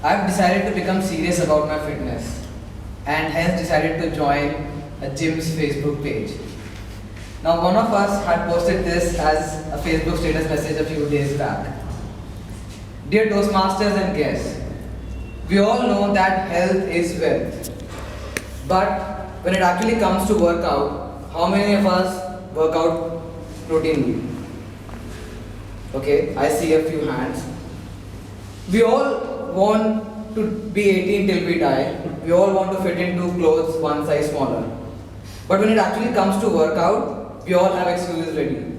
I've decided to become serious about my fitness and hence decided to join a gym's Facebook page. Now, one of us had posted this as a Facebook status message a few days back. Dear Toastmasters and guests, we all know that health is wealth. But when it actually comes to workout, how many of us work out routinely? Okay, I see a few hands. We all want to be 18 till we die. We all want to fit into clothes one size smaller. But when it actually comes to workout, we all have excuses ready.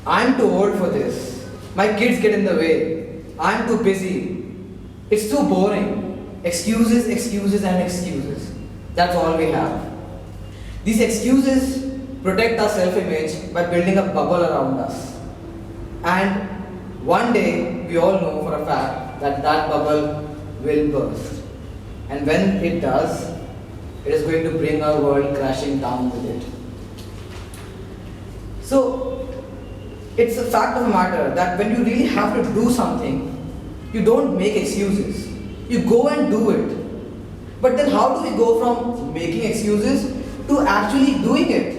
I'm too old for this. My kids get in the way. I'm too busy. It's too boring. Excuses, excuses, and excuses. That's all we have. These excuses protect our self-image by building a bubble around us. And one day, we all know for a fact that that bubble will burst. And when it does, it is going to bring our world crashing down with it. So, it's a fact of the matter that when you really have to do something, you don't make excuses. You go and do it. But then how do we go from making excuses to actually doing it?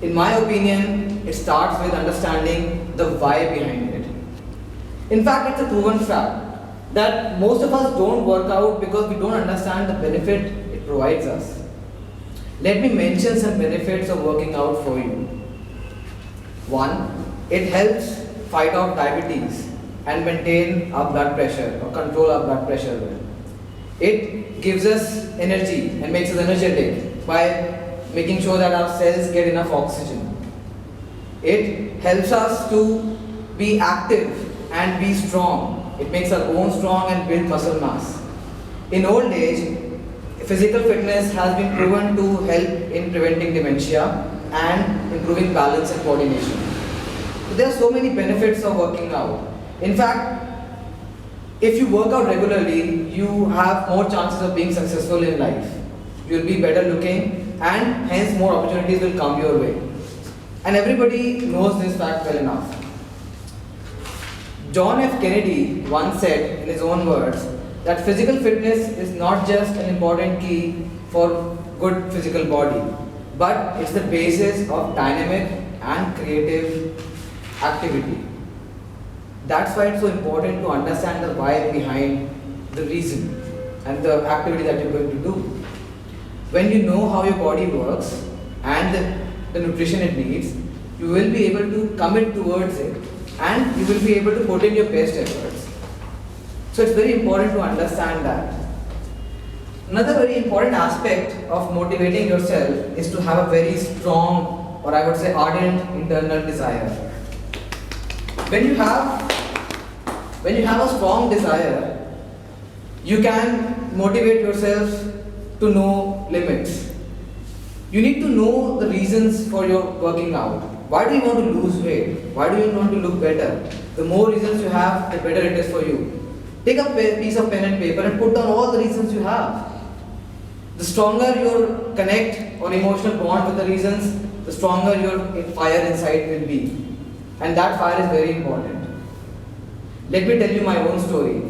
In my opinion, it starts with understanding the why behind it. In fact, it's a proven fact that most of us don't work out because we don't understand the benefit it provides us. Let me mention some benefits of working out for you. One, it helps fight off diabetes and maintain our blood pressure or control our blood pressure well. It gives us energy and makes us energetic by making sure that our cells get enough oxygen. It helps us to be active and be strong. It makes our bones strong and build muscle mass. In old age, physical fitness has been proven to help in preventing dementia and improving balance and coordination. So there are so many benefits of working out. In fact, if you work out regularly, you have more chances of being successful in life. You will be better looking and hence more opportunities will come your way. And everybody knows this fact well enough. John F. Kennedy once said in his own words that physical fitness is not just an important key for good physical body, but it's the basis of dynamic and creative activity. That's why it's so important to understand the why behind the reason and the activity that you're going to do. When you know how your body works and the nutrition it needs, you will be able to commit towards it and you will be able to put in your best efforts. So it's very important to understand that. Another very important aspect of motivating yourself is to have a very strong, or I would say ardent internal desire. When you have a strong desire, you can motivate yourself to know limits. You need to know the reasons for your working out. Why do you want to lose weight? Why do you want to look better? The more reasons you have, the better it is for you. Take a piece of pen and paper and put down all the reasons you have. The stronger your connect or emotional bond with the reasons, the stronger your fire inside will be. And that fire is very important. Let me tell you my own story.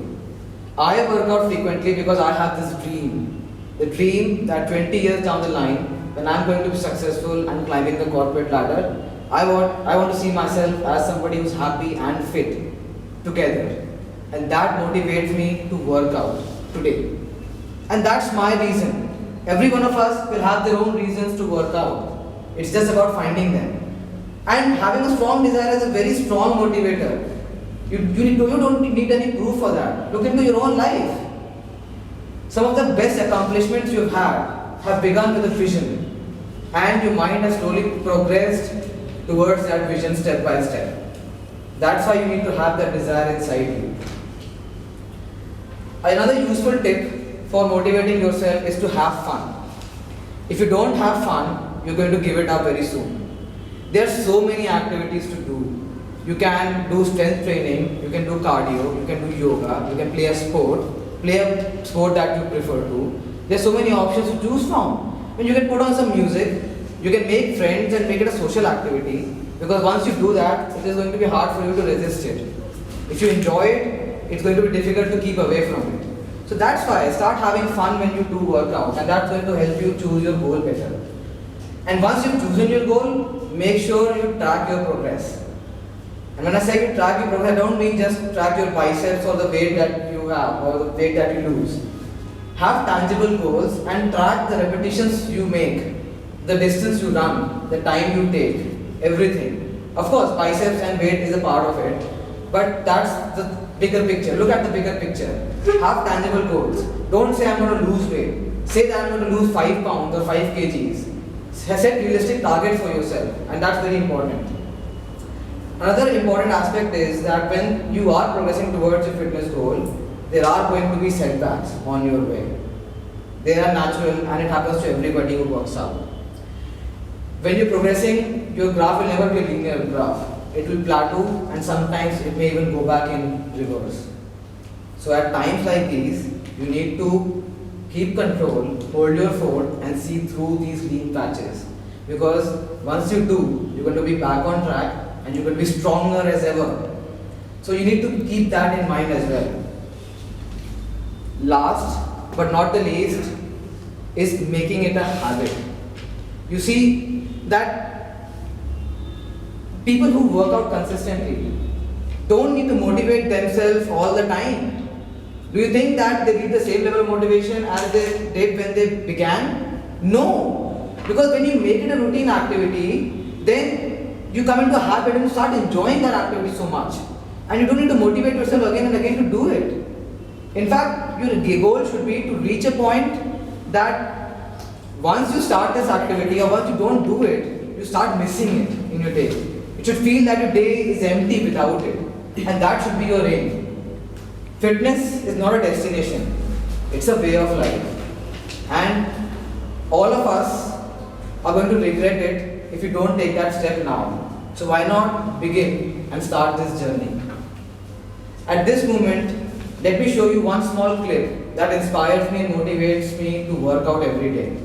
I work out frequently because I have this dream. The dream that 20 years down the line, when I'm going to be successful and climbing the corporate ladder, I want to see myself as somebody who's happy and fit together. And that motivates me to work out today. And that's my reason. Every one of us will have their own reasons to work out. It's just about finding them. And having a strong desire is a very strong motivator. You don't need any proof for that. Look into your own life. Some of the best accomplishments you've had have begun with a vision. And your mind has slowly progressed towards that vision step by step. That's why you need to have that desire inside you. Another useful tip for motivating yourself is to have fun. If you don't have fun, you're going to give it up very soon. There are so many activities to do. You can do strength training, you can do cardio, you can do yoga, you can play a sport that you prefer to. There are so many options to choose from. When you can put on some music, you can make friends and make it a social activity, because once you do that, it is going to be hard for you to resist it. If you enjoy it, it's going to be difficult to keep away from it. So that's why start having fun when you do workout, and that's going to help you choose your goal better. And once you've chosen your goal, make sure you track your progress. And when I say you track your progress, I don't mean just track your biceps or the weight that you have or the weight that you lose. Have tangible goals and track the repetitions you make, the distance you run, the time you take, everything. Of course, biceps and weight is a part of it, but that's the bigger picture. Look at the bigger picture. Have tangible goals. Don't say I'm going to lose weight. Say that I'm going to lose 5 pounds or 5 kgs. Set realistic targets for yourself, and that's very important. Another important aspect is that when you are progressing towards your fitness goal, there are going to be setbacks on your way. They are natural, and it happens to everybody who works out. When you're progressing, your graph will never be a linear graph. It will plateau, and sometimes it may even go back in reverse. So at times like these, you need to keep control, hold your fort, and see through these lean patches. Because once you do, you're going to be back on track, and you're going to be stronger as ever. So you need to keep that in mind as well. Last but not the least is making it a habit. You see that people who work out consistently don't need to motivate themselves all the time. Do you think that they need the same level of motivation as they did when they began? No. Because when you make it a routine activity, then you come into a habit and you start enjoying that activity so much. And you don't need to motivate yourself again and again to do it. In fact, your goal should be to reach a point that once you start this activity or once you don't do it, you start missing it in your day. It should feel that your day is empty without it. And that should be your aim. Fitness is not a destination, it's a way of life. And all of us are going to regret it if you don't take that step now. So why not begin and start this journey? At this moment, let me show you one small clip that inspires me and motivates me to work out every day.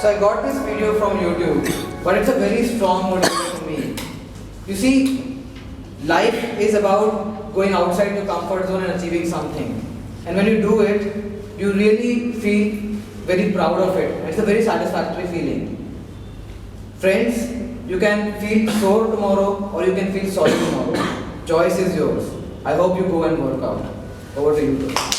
So I got this video from YouTube, but it's a very strong motivation for me. You see, life is about going outside your comfort zone and achieving something. And when you do it, you really feel very proud of it. It's a very satisfactory feeling. Friends, you can feel sore tomorrow or you can feel sorry tomorrow. Choice is yours. I hope you go and work out. Over to you.